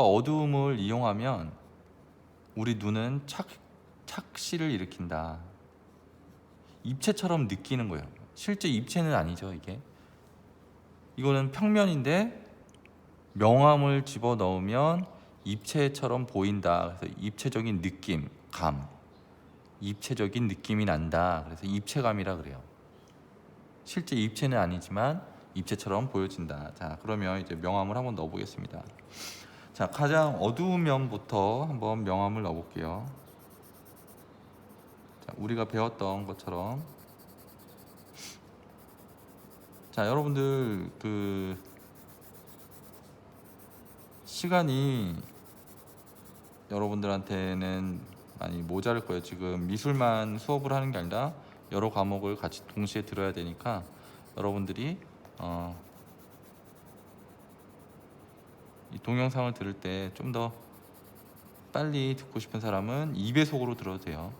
어두움을 이용하면 우리 눈은 착시를 일으킨다. 입체처럼 느끼는 거예요. 실제 입체는 아니죠. 이거는 평면인데 명암을 집어넣으면 입체처럼 보인다. 그래서 입체적인 느낌, 입체적인 느낌이 난다. 그래서 입체감이라 그래요. 실제 입체는 아니지만 입체처럼 보여진다. 자, 그러면 이제 명암을 한번 넣어보겠습니다. 자, 가장 어두운 면부터 한번 명암을 넣어볼게요. 자, 우리가 배웠던 것처럼. 자, 여러분들 시간이 여러분들한테는 많이 모자랄 거예요. 지금 미술만 수업을 하는 게 아니라 여러 과목을 같이 동시에 들어야 되니까 여러분들이 이 동영상을 들을 때 좀 더 빨리 듣고 싶은 사람은 2배속으로 들어도 돼요.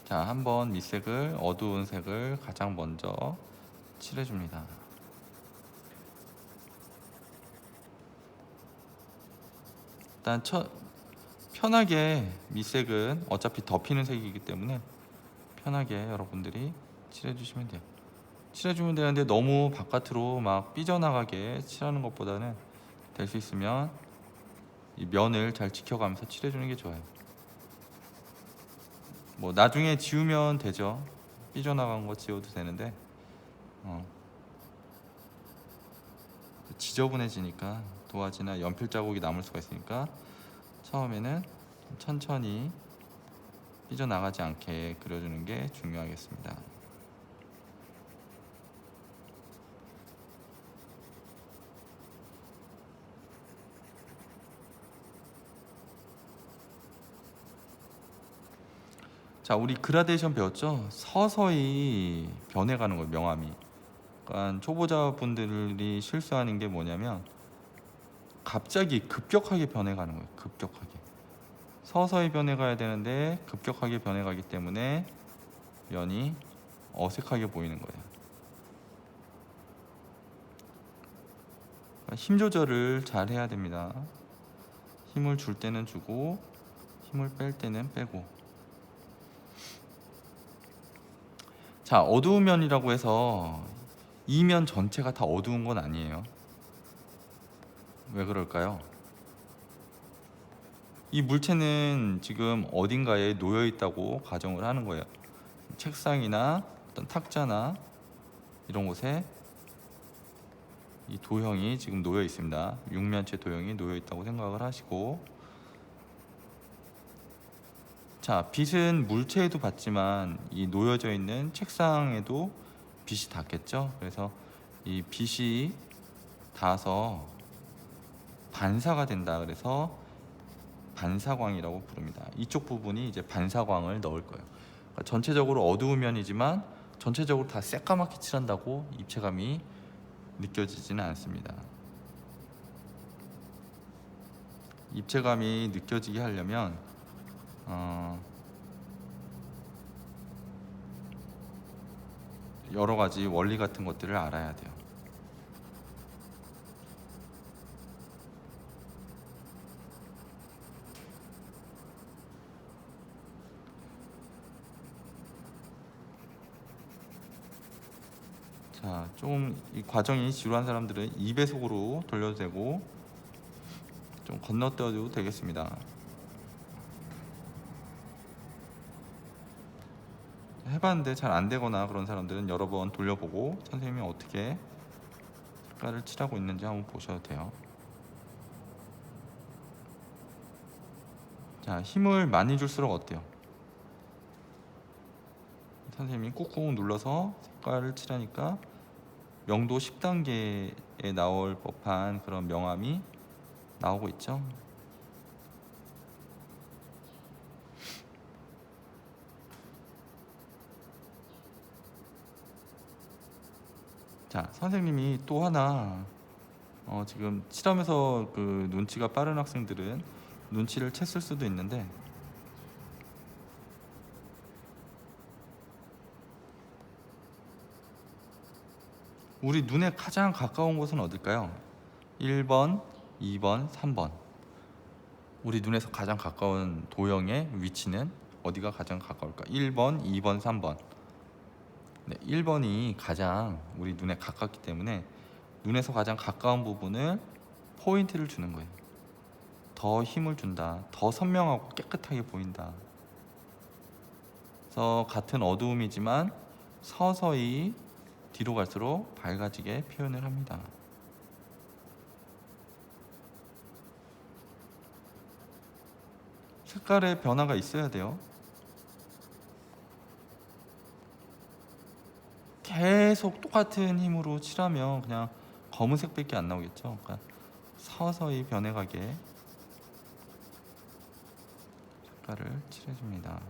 자, 한번 밑색을, 어두운 색을 가장 먼저 칠해줍니다. 일단 편하게 밑색은 어차피 덮이는 색이기 때문에 편하게 여러분들이 칠해주시면 돼요. 칠해주면 되는데 너무 바깥으로 막 삐져나가게 칠하는 것보다는 될 수 있으면 이 면을 잘 지켜가면서 칠해주는 게 좋아요. 뭐 나중에 지우면 되죠. 삐져나간 거 지워도 되는데 지저분해지니까 도화지나 연필 자국이 남을 수가 있으니까 처음에는 천천히 삐져나가지 않게 그려주는 게 중요하겠습니다. 자, 우리 그라데이션 배웠죠? 서서히 변해가는 거예요, 명암이. 그러니까 초보자분들이 실수하는 게 뭐냐면 갑자기 급격하게 변해가는 거예요. 급격하게. 서서히 변해가야 되는데 급격하게 변해가기 때문에 면이 어색하게 보이는 거예요. 그러니까 힘 조절을 잘 해야 됩니다. 힘을 줄 때는 주고 힘을 뺄 때는 빼고. 자, 어두운 면이라고 해서 이 면 전체가 다 어두운 건 아니에요. 왜 그럴까요? 이 물체는 지금 어딘가에 놓여 있다고 가정을 하는 거예요. 책상이나 어떤 탁자나 이런 곳에 이 도형이 지금 놓여 있습니다. 육면체 도형이 놓여 있다고 생각을 하시고, 자, 빛은 물체에도 받지만 이 놓여져 있는 책상에도 빛이 닿겠죠. 그래서 이 빛이 닿아서 반사가 된다. 그래서 반사광이라고 부릅니다. 이쪽 부분이 이제 반사광을 넣을 거예요. 그러니까 전체적으로 어두운 면이지만 전체적으로 다 새까맣게 칠한다고 입체감이 느껴지지는 않습니다. 입체감이 느껴지게 하려면 여러 가지 원리 같은 것들을 알아야 돼요. 자, 좀 이 과정이 지루한 사람들은 2배속으로 돌려도 되고 좀 건너뛰어도 되겠습니다. 해봤는데 잘 안되거나 그런 사람들은 여러 번 돌려보고 선생님이 어떻게 색깔을 칠하고 있는지 한번 보셔도 돼요. 자, 힘을 많이 줄수록 어때요? 선생님이 꾹꾹 눌러서 색깔을 칠하니까 명도 10단계에 나올 법한 그런 명암이 나오고 있죠. 자, 선생님이 또 하나 지금 칠하면서 그 눈치가 빠른 학생들은 눈치를 챘을 수도 있는데, 우리 눈에 가장 가까운 곳은 어딜까요? 1번, 2번, 3번. 우리 눈에서 가장 가까운 도형의 위치는 어디가 가장 가까울까? 1번, 2번, 3번. 네, 1번이 가장 우리 눈에 가깝기 때문에 눈에서 가장 가까운 부분을 포인트를 주는 거예요. 더 힘을 준다. 더 선명하고 깨끗하게 보인다. 그래서 같은 어두움이지만 서서히 뒤로 갈수록 밝아지게 표현을 합니다. 색깔의 변화가 있어야 돼요. 계속 똑같은 힘으로 칠하면 그냥 검은색밖에 안 나오겠죠. 그러니까 서서히 변해가게 색깔을 칠해줍니다.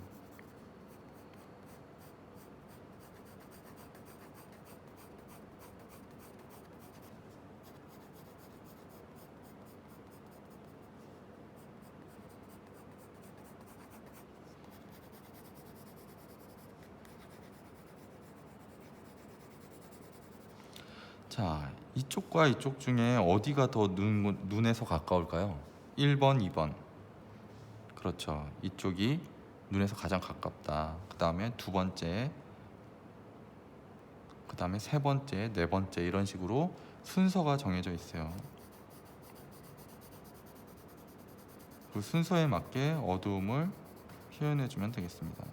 자, 이쪽과 이쪽 중에 어디가 더 눈에서 가까울까요? 1번, 2번. 그렇죠. 이쪽이 눈에서 가장 가깝다. 그 다음에 두 번째, 그 다음에 세 번째, 네 번째 이런 식으로 순서가 정해져 있어요. 그 순서에 맞게 어두움을 표현해주면 되겠습니다.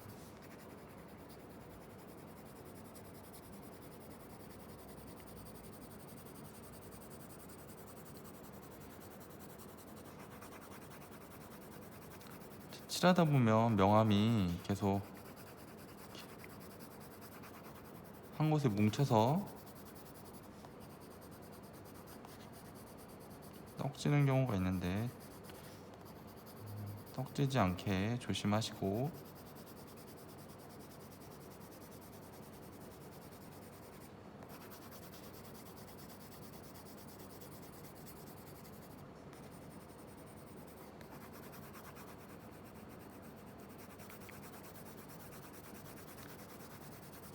칠하다 보면 명암이 계속 한 곳에 뭉쳐서 떡지는 경우가 있는데 떡지지 않게 조심하시고,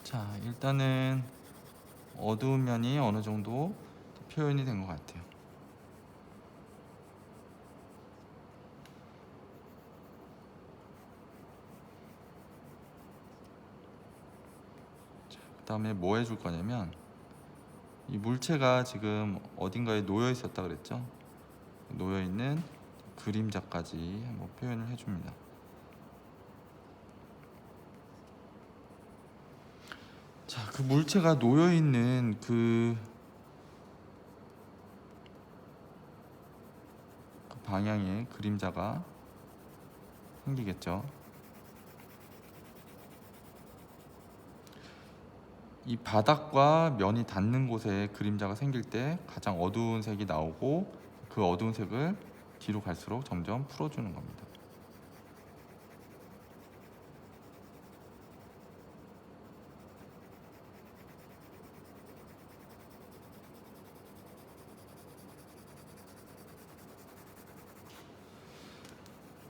자, 일단은 어두운 면이 어느 정도 표현이 된 것 같아요. 그 다음에 뭐 해줄 거냐면, 이 물체가 지금 어딘가에 놓여 있었다 그랬죠? 놓여 있는 그림자까지 한번 표현을 해줍니다. 자, 그 물체가 놓여 있는 그 방향에 그림자가 생기겠죠. 이 바닥과 면이 닿는 곳에 그림자가 생길 때 가장 어두운 색이 나오고, 그 어두운 색을 뒤로 갈수록 점점 풀어주는 겁니다.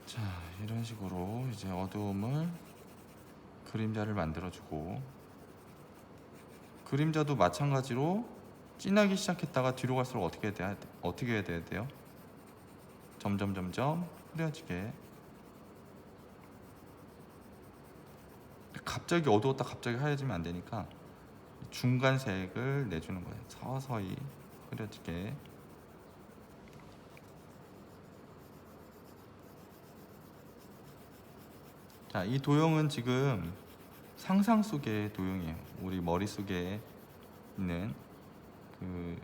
자, 이런 식으로 이제 어두움을 그림자를 만들어주고, 그림자도 마찬가지로 진하기 시작했다가 뒤로 갈수록 어떻게 해야 돼요? 점점 흐려지게. 갑자기 어두웠다 갑자기 하얘지면 안 되니까 중간색을 내주는 거예요. 서서히 흐려지게. 자, 이 도형은 지금 상상 속의 도형이에요. 우리 머릿속에 있는 그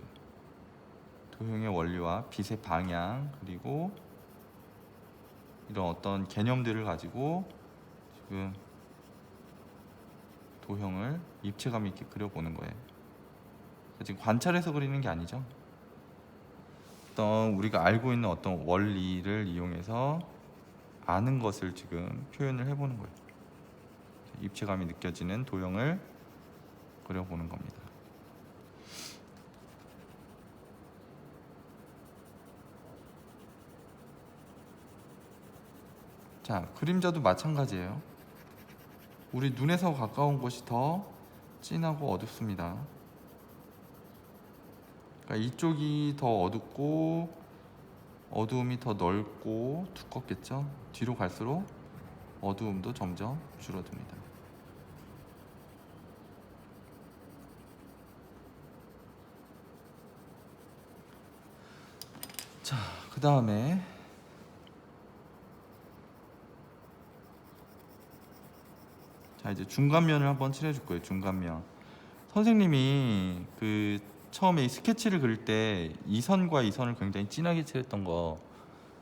도형의 원리와 빛의 방향, 그리고 이런 어떤 개념들을 가지고 지금 도형을 입체감 있게 그려보는 거예요. 지금 관찰해서 그리는 게 아니죠. 어떤 우리가 알고 있는 어떤 원리를 이용해서 아는 것을 지금 표현을 해보는 거예요. 입체감이 느껴지는 도형을 그려보는 겁니다. 자, 그림자도 마찬가지예요. 우리 눈에서 가까운 곳이 더 진하고 어둡습니다. 그러니까 이쪽이 더 어둡고 어두움이 더 넓고 두껍겠죠. 뒤로 갈수록 어두움도 점점 줄어듭니다. 자, 그 다음에 자, 이제 중간면을 한번 칠해줄 거예요. 중간면. 선생님이 그 처음에 이 스케치를 그릴 때 이 선과 이 선을 굉장히 진하게 칠했던 거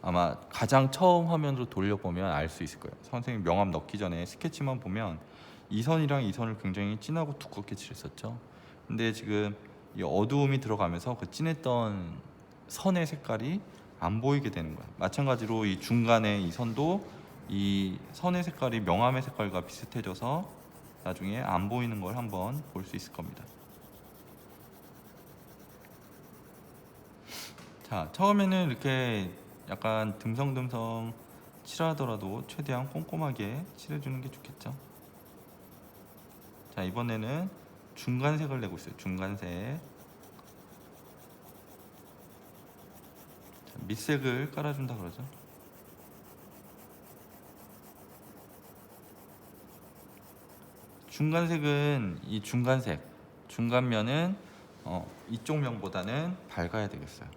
아마 가장 처음 화면으로 돌려보면 알 수 있을 거예요. 선생님 명암 넣기 전에 스케치만 보면 이 선이랑 이 선을 굉장히 진하고 두껍게 칠했었죠. 근데 지금 이 어두움이 들어가면서 그 진했던 선의 색깔이 안 보이게 되는 거예요. 마찬가지로 이 중간에 이 선도 이 선의 색깔이 명암의 색깔과 비슷해져서 나중에 안 보이는 걸 한번 볼 수 있을 겁니다. 자, 처음에는 이렇게 약간 듬성듬성 칠하더라도 최대한 꼼꼼하게 칠해주는 게 좋겠죠. 자, 이번에는 중간색을 내고 있어요. 중간색. 자, 밑색을 깔아준다 그러죠. 중간색은 이 중간색, 중간면은 이쪽 면보다는 밝아야 되겠어요.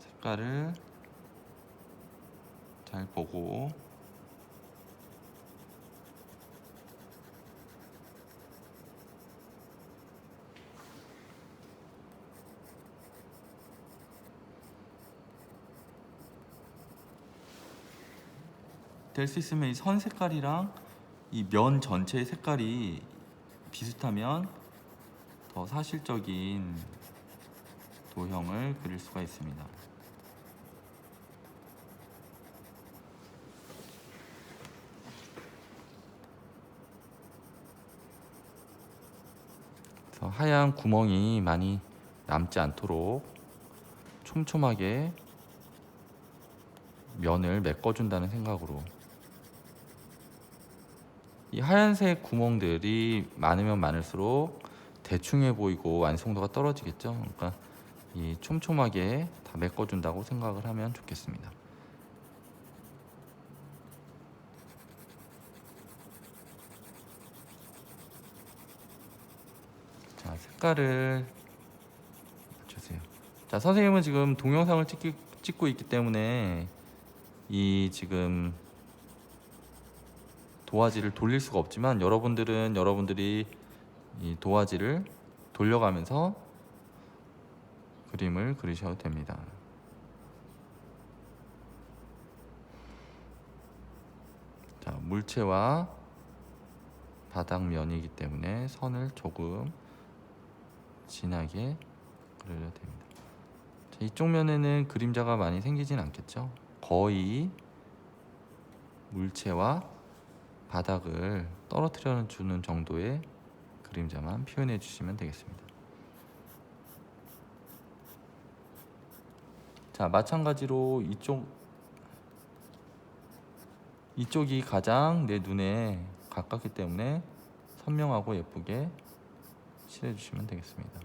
색깔을 잘 보고 될 수 있으면 이 선 색깔이랑 이 면 전체의 색깔이 비슷하면 더 사실적인 도형을 그릴 수가 있습니다. 그래서 하얀 구멍이 많이 남지 않도록 촘촘하게 면을 메꿔준다는 생각으로 이 하얀색 구멍들이 많으면 많을수록 대충해 보이고 완성도가 떨어지겠죠. 그러니까 이 촘촘하게 다 메꿔준다고 생각을 하면 좋겠습니다. 자, 색깔을 맞추세요. 자, 선생님은 지금 동영상을 찍고 있기 때문에 이 지금 도화지를 돌릴 수가 없지만 여러분들은 여러분들이 이 도화지를 돌려가면서 그림을 그리셔도 됩니다. 자, 물체와 바닥면이기 때문에 선을 조금 진하게 그려야 됩니다. 자, 이쪽 면에는 그림자가 많이 생기진 않겠죠. 거의 물체와 바닥을 떨어뜨려 주는 정도의 그림자만 표현해 주시면 되겠습니다. 자, 마찬가지로 이쪽이 가장 내 눈에 가깝기 때문에 선명하고 예쁘게 칠해 주시면 되겠습니다.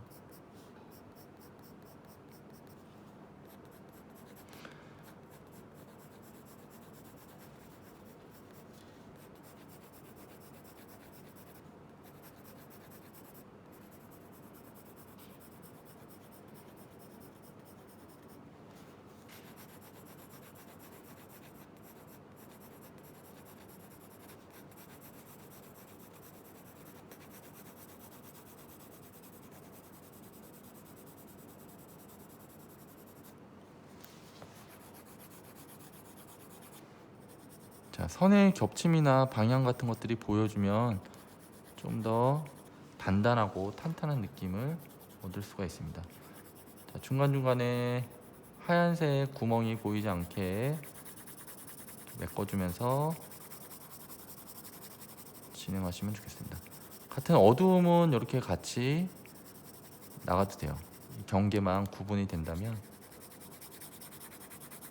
자, 선의 겹침이나 방향 같은 것들이 보여주면 좀 더 단단하고 탄탄한 느낌을 얻을 수가 있습니다. 자, 중간중간에 하얀색 구멍이 보이지 않게 메꿔주면서 진행하시면 좋겠습니다. 같은 어두움은 이렇게 같이 나가도 돼요. 경계만 구분이 된다면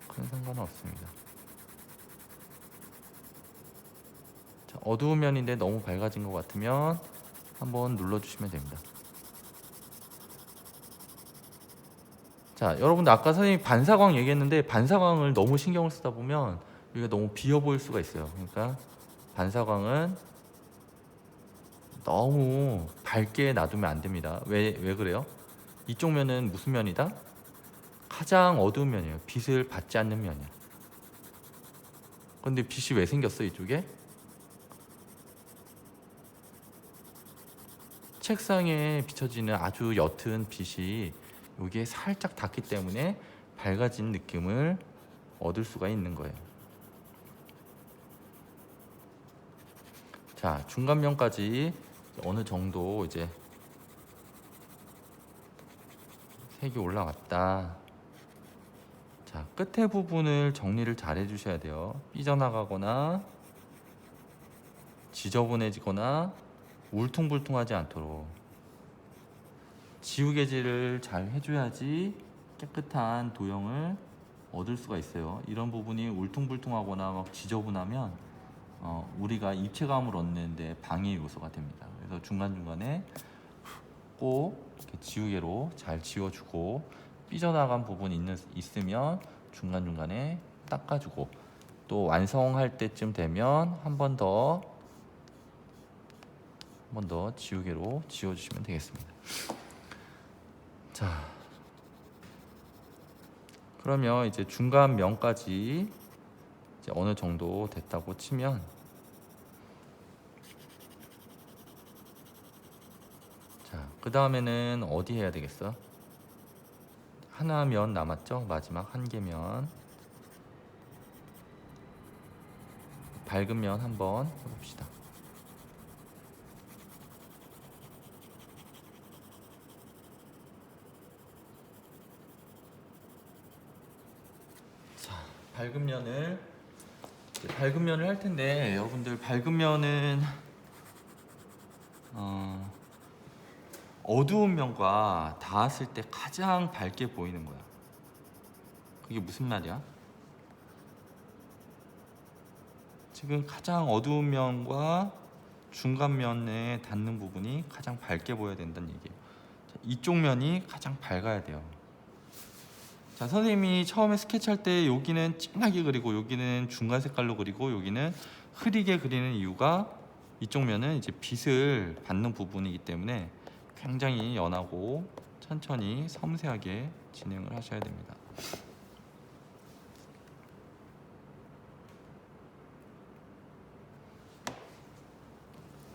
큰 상관은 없습니다. 자, 어두운 면인데 너무 밝아진 것 같으면 한번 눌러주시면 됩니다. 자, 여러분들 아까 선생님이 반사광 얘기했는데 반사광을 너무 신경을 쓰다 보면 여기가 너무 비어 보일 수가 있어요. 그러니까 반사광은 너무 밝게 놔두면 안 됩니다. 왜 그래요? 이쪽 면은 무슨 면이다? 가장 어두운 면이에요. 빛을 받지 않는 면이야. 근데 빛이 왜 생겼어 이쪽에? 책상에 비춰지는 아주 옅은 빛이 여기에 살짝 닿기 때문에 밝아진 느낌을 얻을 수가 있는 거예요. 자, 중간면까지 어느 정도 이제 색이 올라왔다. 자, 끝에 부분을 정리를 잘 해주셔야 돼요. 삐져나가거나 지저분해지거나 울퉁불퉁하지 않도록 지우개질을 잘 해줘야지 깨끗한 도형을 얻을 수가 있어요. 이런 부분이 울퉁불퉁하거나 막 지저분하면 우리가 입체감을 얻는데 방해 요소가 됩니다. 그래서 중간중간에 꼭 이렇게 지우개로 잘 지워주고 삐져나간 부분이 있으면 중간중간에 닦아주고 또 완성할 때쯤 되면 한 번 더 지우개로 지워주시면 되겠습니다. 자, 그러면 이제 중간 면까지 이제 어느 정도 됐다고 치면 자, 그 다음에는 어디 해야 되겠어? 하나 면 남았죠? 마지막 한 개면 밝은 면 한번 해봅시다. 자, 밝은 면을 할 텐데 여러분들 밝은 면은 어두운 면과 닿았을 때 가장 밝게 보이는 거야. 그게 무슨 말이야? 지금 가장 어두운 면과 중간 면에 닿는 부분이 가장 밝게 보여야 된다는 얘기예요. 자, 이쪽 면이 가장 밝아야 돼요. 자, 선생님이 처음에 스케치할 때 여기는 진하게 그리고 여기는 중간 색깔로 그리고 여기는 흐리게 그리는 이유가 이쪽 면은 이제 빛을 받는 부분이기 때문에 굉장히 연하고 천천히 섬세하게 진행을 하셔야 됩니다.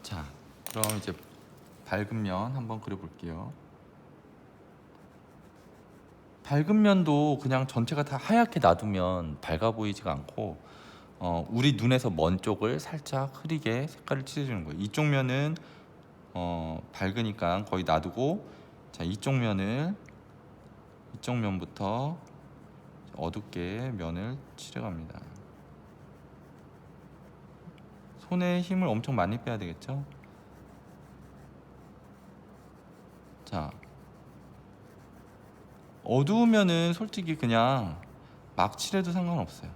자, 그럼 이제 밝은 면 한번 그려볼게요. 밝은 면도 그냥 전체가 다 하얗게 놔두면 밝아 보이지가 않고 우리 눈에서 먼 쪽을 살짝 흐리게 색깔을 칠해주는 거예요. 이쪽 면은 밝으니까 거의 놔두고, 자, 이쪽 면부터 어둡게 면을 칠해갑니다. 손에 힘을 엄청 많이 빼야 되겠죠? 자, 어두우면은 솔직히 그냥 막 칠해도 상관없어요.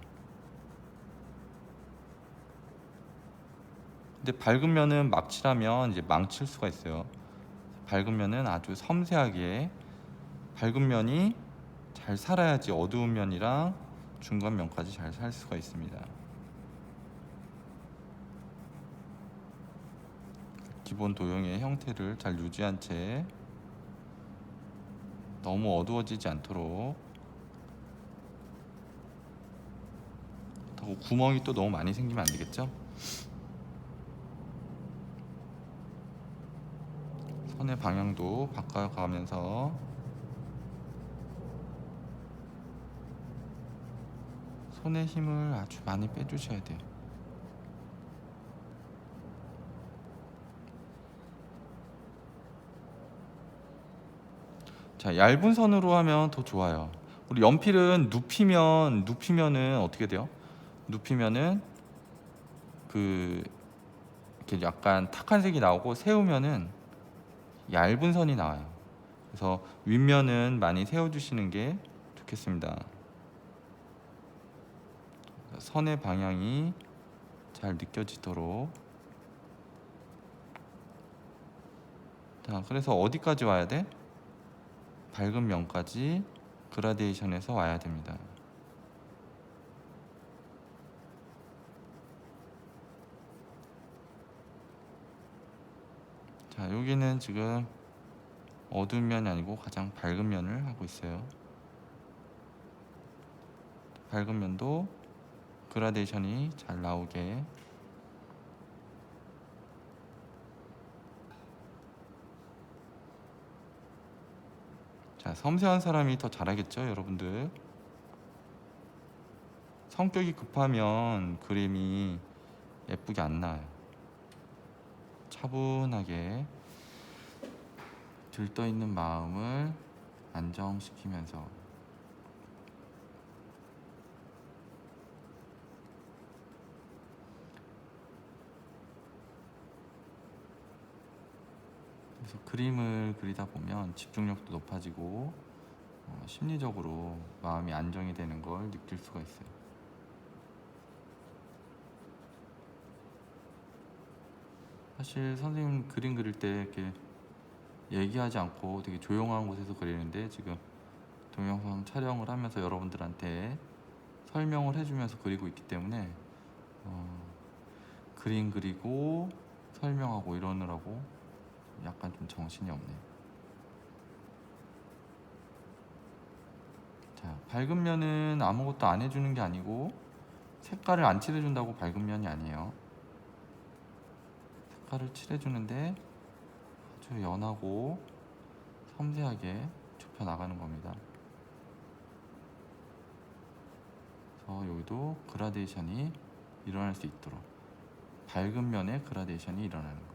근데 밝은 면은 막 칠하면 이제 망칠 수가 있어요. 밝은 면은 아주 섬세하게 밝은 면이 잘 살아야지 어두운 면이랑 중간 면까지 잘 살 수가 있습니다. 기본 도형의 형태를 잘 유지한 채 너무 어두워지지 않도록. 그렇다고 구멍이 또 너무 많이 생기면 안 되겠죠? 선의 방향도 바꿔가면서 손의 힘을 아주 많이 빼주셔야 돼요. 자, 얇은 선으로 하면 더 좋아요. 우리 연필은 눕히면은 어떻게 돼요? 눕히면은 이렇게 약간 탁한 색이 나오고 세우면은 얇은 선이 나와요. 그래서 윗면은 많이 세워주시는 게 좋겠습니다. 선의 방향이 잘 느껴지도록. 자, 그래서 어디까지 와야 돼? 밝은 면까지 그라데이션에서 와야 됩니다. 자, 여기는 지금 어두운 면이 아니고 가장 밝은 면을 하고 있어요. 밝은 면도 그라데이션이 잘 나오게. 자, 섬세한 사람이 더 잘하겠죠, 여러분들. 성격이 급하면 그림이 예쁘게 안 나와요. 차분하게 들떠있는 마음을 안정시키면서. 그래서 그림을 그리다 보면 집중력도 높아지고 심리적으로 마음이 안정이 되는 걸 느낄 수가 있어요. 사실 선생님 그림 그릴 때 이렇게 얘기하지 않고 되게 조용한 곳에서 그리는데, 지금 동영상 촬영을 하면서 여러분들한테 설명을 해주면서 그리고 있기 때문에 그림 그리고 설명하고 이러느라고 약간 좀 정신이 없네요. 자, 밝은 면은 아무것도 안 해주는 게 아니고 색깔을 안 칠해준다고 밝은 면이 아니에요. 색깔을 칠해주는데 아주 연하고 섬세하게 좁혀 나가는 겁니다. 그래서 여기도 그라데이션이 일어날 수 있도록 밝은 면에 그라데이션이 일어나는 거예요.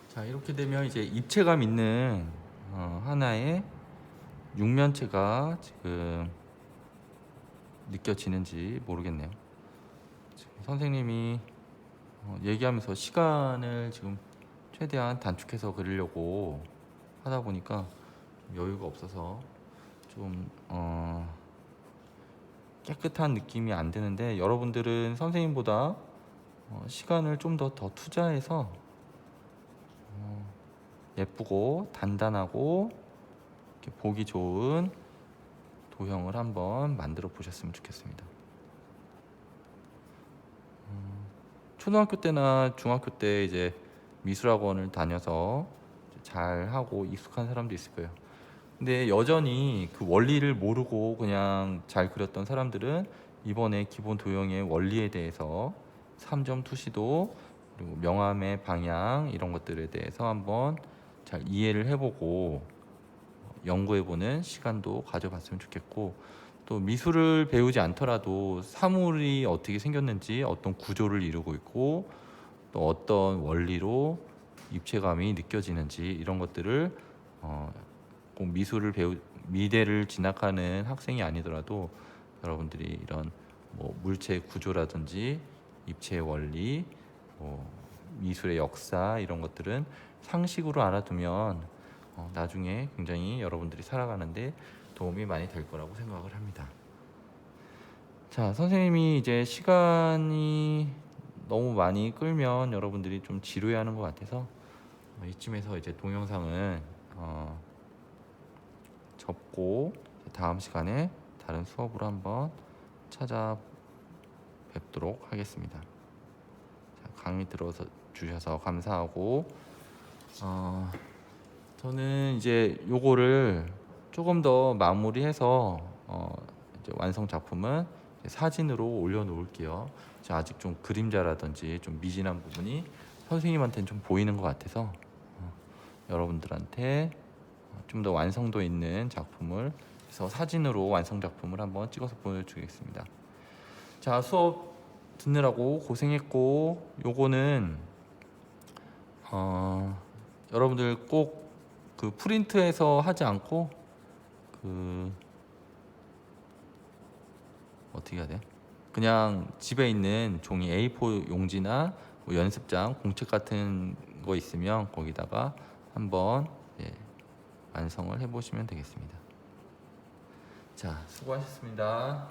자, 이렇게 되면 이제 입체감 있는 하나의 육면체가 지금 느껴지는지 모르겠네요. 지금 선생님이 얘기하면서 시간을 지금 최대한 단축해서 그리려고 하다 보니까 여유가 없어서 좀 깨끗한 느낌이 안 드는데, 여러분들은 선생님보다 시간을 좀 더 투자해서 예쁘고 단단하고 이렇게 보기 좋은 도형을 한번 만들어 보셨으면 좋겠습니다. 초등학교 때나 중학교 때 이제 미술학원을 다녀서 잘 하고 익숙한 사람도 있을 거예요. 근데 여전히 그 원리를 모르고 그냥 잘 그렸던 사람들은 이번에 기본 도형의 원리에 대해서 3점 투시도 그리고 명암의 방향 이런 것들에 대해서 한번 잘 이해를 해보고 연구해보는 시간도 가져봤으면 좋겠고, 또 미술을 배우지 않더라도 사물이 어떻게 생겼는지, 어떤 구조를 이루고 있고 또 어떤 원리로 입체감이 느껴지는지 이런 것들을 꼭 미대를 진학하는 학생이 아니더라도 여러분들이 이런 물체 구조라든지 입체의 원리, 미술의 역사 이런 것들은 상식으로 알아두면 나중에 굉장히 여러분들이 살아가는데 도움이 많이 될 거라고 생각을 합니다. 자, 선생님이 이제 시간이 너무 많이 끌면 여러분들이 좀 지루해하는 것 같아서 이쯤에서 이제 동영상은 접고 다음 시간에 다른 수업으로 한번 찾아뵙도록 하겠습니다. 자, 강의 들어서 주셔서 감사하고 저는 이제 요거를 조금 더 마무리해서 이제 완성 작품은 사진으로 올려놓을게요. 자, 아직 좀 그림자라든지 좀 미진한 부분이 선생님한테는 좀 보이는 것 같아서 여러분들한테 좀 더 완성도 있는 작품을 그래서 사진으로 완성 작품을 한번 찍어서 보여주겠습니다. 자, 수업 듣느라고 고생했고, 요거는 여러분들 꼭 그 프린트해서 하지 않고 그 어떻게 해야 돼? 그냥 집에 있는 종이 A4 용지나 뭐 연습장, 공책 같은 거 있으면 거기다가 한번 완성을 해보시면 되겠습니다. 자, 수고하셨습니다.